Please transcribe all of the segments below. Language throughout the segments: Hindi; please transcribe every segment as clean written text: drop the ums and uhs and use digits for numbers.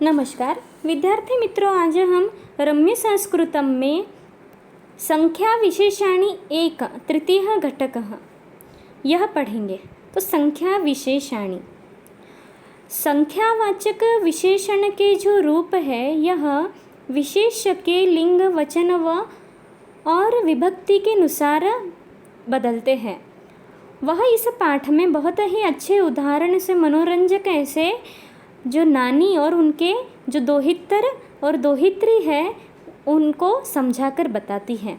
नमस्कार विद्यार्थी मित्रों, आज हम रम्य संस्कृतम में संख्या विशेषाणि एक तृतीय घटकः यह पढ़ेंगे। तो संख्या विशेषाणि, संख्यावाचक विशेषण के जो रूप है यह विशेष के लिंग, वचन और विभक्ति के अनुसार बदलते हैं। वह इस पाठ में बहुत ही अच्छे उदाहरण से मनोरंजक ऐसे जो नानी और उनके जो दोहित्र और दोहित्री है उनको समझाकर बताती है।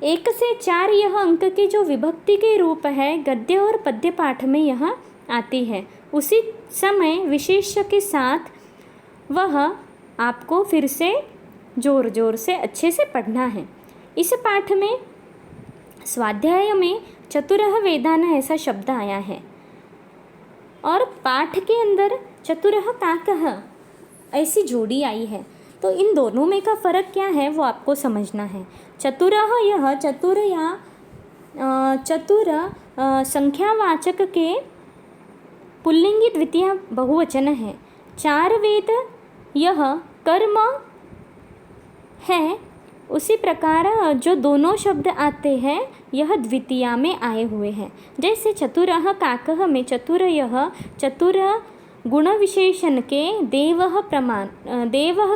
1 से 4 यह अंक की जो विभक्ति के रूप है गद्य और पद्य पाठ में यह आती है। उसी समय विशेष के साथ वह आपको फिर से जोर से अच्छे से पढ़ना है। इस पाठ में स्वाध्याय में चतुरः वेदान ऐसा शब्द आया है और पाठ के अंदर चतुरः काकः ऐसी जोड़ी आई है। तो इन दोनों में का फ़र्क क्या है वो आपको समझना है। चतुरः, यह चतुर या चतुर संख्यावाचक के पुल्लिंगी द्वितीय बहुवचन है। 4 वेद यह कर्म है। उसी प्रकार जो दोनों शब्द आते हैं यह द्वितीया में आए हुए हैं। जैसे चतुरः काकः में चतुर, यह चतुर गुण विशेषण के देवः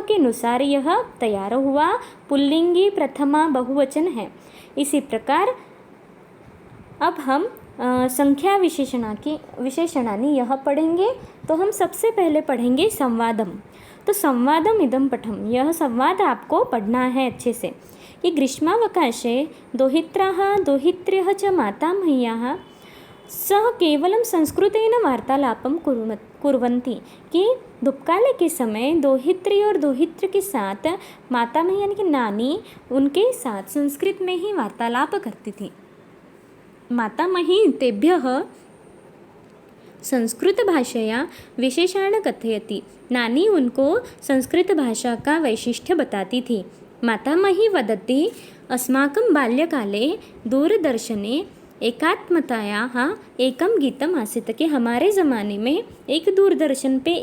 के अनुसार यह तैयार हुआ पुल्लिंगी प्रथमा बहुवचन है। इसी प्रकार अब हम संख्या विशेषणानि यह पढ़ेंगे। तो हम सबसे पहले पढ़ेंगे संवादम। तो संवादम इदं पठम, यह संवाद आपको पढ़ना है अच्छे से। ये ग्रीष्मावकाशे दोहित्राः दोहित्र्यः च मातामह्याः सह केवलं संस्कृतेन वार्तालापं कुर्वन्ति कि धूपकाले के समय दोहित्री और दोहित्र के साथ मातामही यानी कि नानी उनके साथ संस्कृत में ही वार्तालाप करती थी। मातामही तेभ्यः संस्कृत भाषया विशेषाण कथयति, नानी उनको संस्कृत भाषा का वैशिष्ट्य बताती थी। मातामही वदति, अस्माकं बाल्यकाले दूरदर्शने एकात्मतायाः एकं गीतम् आसीत् कि हमारे ज़माने में एक दूरदर्शन पे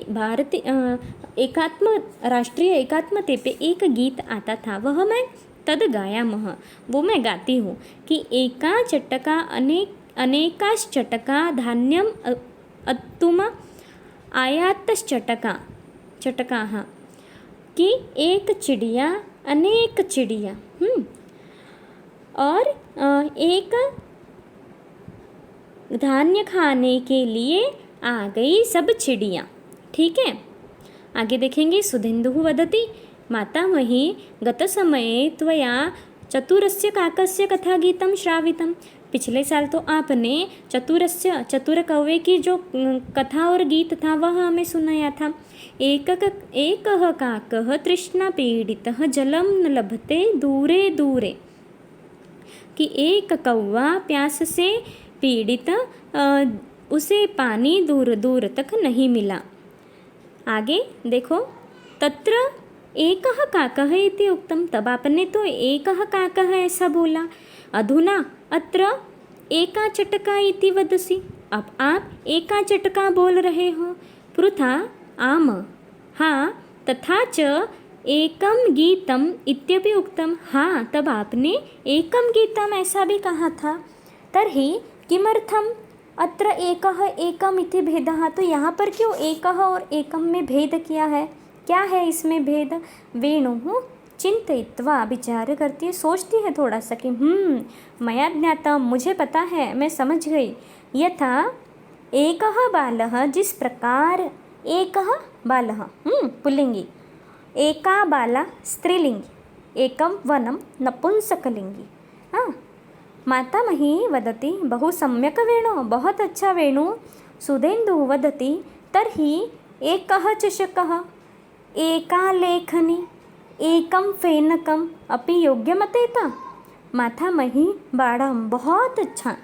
राष्ट्रीय एकात्मते पे एक गीत आता था, वह मैं तद गायामः, वो मैं गाती हूँ कि एका चटका अनेकाश्चटका धान्यम अत्तुम चटकाः कि एक चिड़िया अनेक चिड़िया और एक धान्य खाने के लिए आ गई सब चिड़िया। ठीक है, आगे देखेंगे। सुधेन्दुः वदति, मातामही गतसमये त्वया चतुरस्य काकस्य कथागीतं श्रावितं। पिछले साल तो आपने चतुर कौवे की जो कथा और गीत था वह हमें सुनाया था। एकः काकः तृष्णापीडितः जलं न लभते दूरे दूरे, कि एक कौवा प्यास से पीड़ित, उसे पानी दूर दूर तक नहीं मिला। आगे देखो, तत्र एकः काकः इति उक्तम, तब आपने तो एकः काकः ऐसा बोला। अधुना अत्र एका चटका इति वदसि, अब आप एका चटका बोल रहे हो। पृथा आम, हाँ, तथा च एकम गीतम इत्यपि उक्तम, हाँ, तब आपने एकम गीतम ऐसा भी कहा था। तर्हि किमर्थम अत्र एकः एकम इति भेदः, तो यहाँ पर क्यों एकः और एकम में भेद किया है? क्या है इसमें भेद? वेणुः चिंतयित्वा, विचार करती है, सोचती है थोड़ा सा कि मया ज्ञातम, मुझे पता है, मैं समझ गई। यथा एकः बालः, जिस प्रकार एकः बालः पुल्लिंगी, एका बाला स्त्रीलिंगी, एकम वनम नपुंसकलिंगी। हाँ, मातामही वदति, बहु सम्यक् वेणु, बहुत अच्छा वेणु। सुधेन्दुः वदति, तर्हि एकः चषकः, एका लेखनी, एकम फेनकम अपि योग्यमतेत। मातामही बाड़म, बहुत अच्छा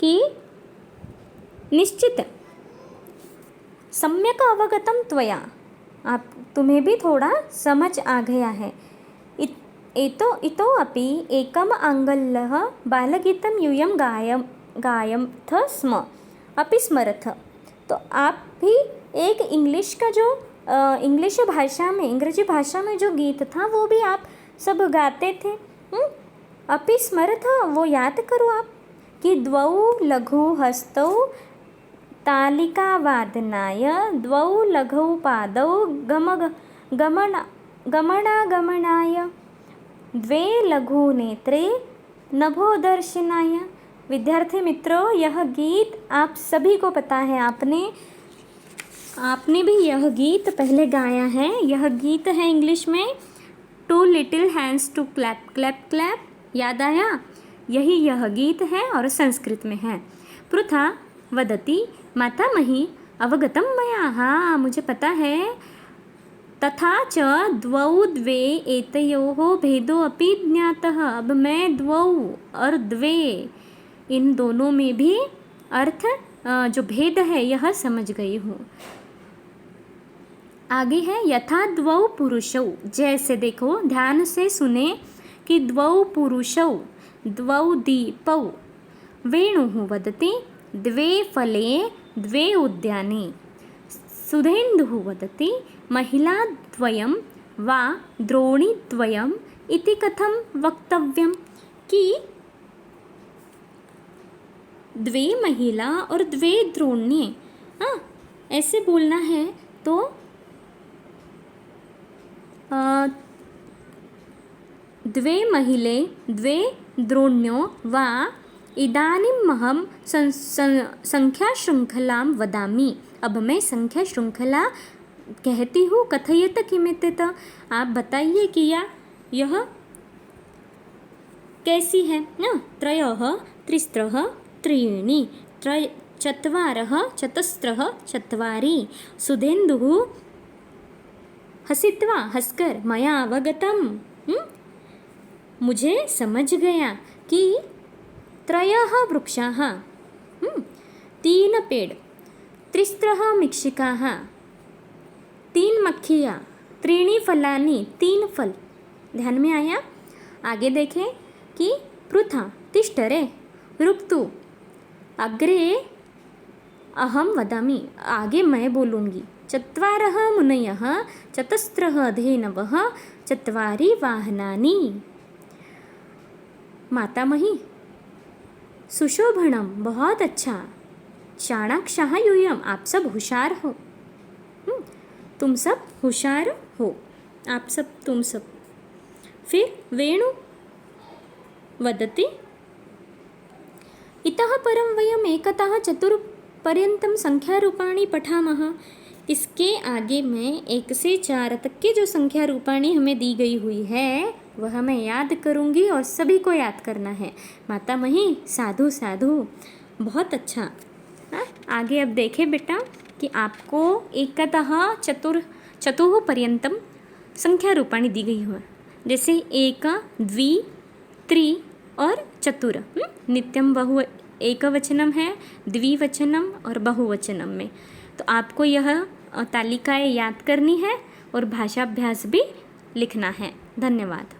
कि निश्चित सम्यक अवगतम त्वया, आप तुम्हें भी थोड़ा समझ आ गया है। इतोपि एकम आङ्गल्यः बालगीतं यूयं गायथ स्म अपि स्मरथ, तो आप भी एक इंग्लिश का जो इंग्लिश भाषा में, अंग्रेजी भाषा में जो गीत था वो भी आप सब गाते थे। अपि स्मरथ, वो याद करो आप कि द्वौ लघु हस्तौ तालिकावादनाय द्वौ लघु पादौ गमनागमनाय द्वे लघु नेत्रे नभोदर्शनाय। विद्यार्थी मित्रों, यह गीत आप सभी को पता है, आपने भी यह गीत पहले गाया है। यह गीत है इंग्लिश में two little hands to clap clap clap, याद आया? यही यह गीत है और संस्कृत में है। पृथा वदति मातामही अवगतम मया, हाँ मुझे पता है। तथा च द्वौ द्वे एतयोः भेदो अपि ज्ञातः, अब मैं द्वौ और द्वे इन दोनों में भी अर्थ जो भेद है यह समझ गई हूँ। आगे है यथा द्वौ पुरुषौ, जैसे देखो ध्यान से सुने कि द्वौ पुरुषौ द्वौ दीपौ वेणुः वदति द्वे फले द्वे उद्याने, सुधेन्दुः वदति महिलाद्वयं वा द्रोणीद्वयम् इति कथं वक्तव्यं, कि द्वे महिला और द्वे द्रोण्ये, हाँ ऐसे बोलना है। तो द्वे महिले द्वे द्रोण्यो वा इदानीमहं संख्याशृङ्खलां वदामि, अब मैं संख्या श्रृंखला कहती हूँ। कथयेत किमित्येत, आप बताइए कि यह कैसी है ना। त्रयः त्रिस्रः त्रीणि, चत्वारः चतस्रः चत्वारि, सुधेन्दुः हसित्वा हंसकर मया अवगतम, मुझे समझ गया कि त्रयः वृक्षाः, 3 पेड़, त्रिस्रः मिक्षिकाः 3 मक्खियाँ, त्रीणि फलानि 3 फल। ध्यान में आया? आगे देखें कि पृथा तिष्ठरे रुक्तु अग्रे अहम वदामि, आगे मैं बोलूँगी। चत्वारः मुनयः चतस्रः धेनवः चत्वारि वाहनानि। मातामही सुशोभनम, बहुत अच्छा। चाणाक्षः यूयम, आप सब होशियार हो। तुम सब होशियार हो, आप सब, तुम सब। फिर वेणु वदति इतः परं वयम् एकतः 4 पर्यन्तं संख्यारूपाणि पठामः। इसके आगे में 1 से 4 तक के जो संख्या रूपाणी हमें दी गई हुई है वह मैं याद करूँगी और सभी को याद करना है। मातामही साधु साधु, बहुत अच्छा। हाँ, आगे अब देखें बेटा कि आपको एकतः चतुः पर्यंतम संख्या रूपाणी दी गई हुआ, जैसे 1 द्वि त्रि और चतुर। नित्यम बहु एकवचनम है, द्विवचनम और बहुवचनम में। तो आपको यह तालिकाएँ याद करनी है और भाषाभ्यास भी लिखना है। धन्यवाद।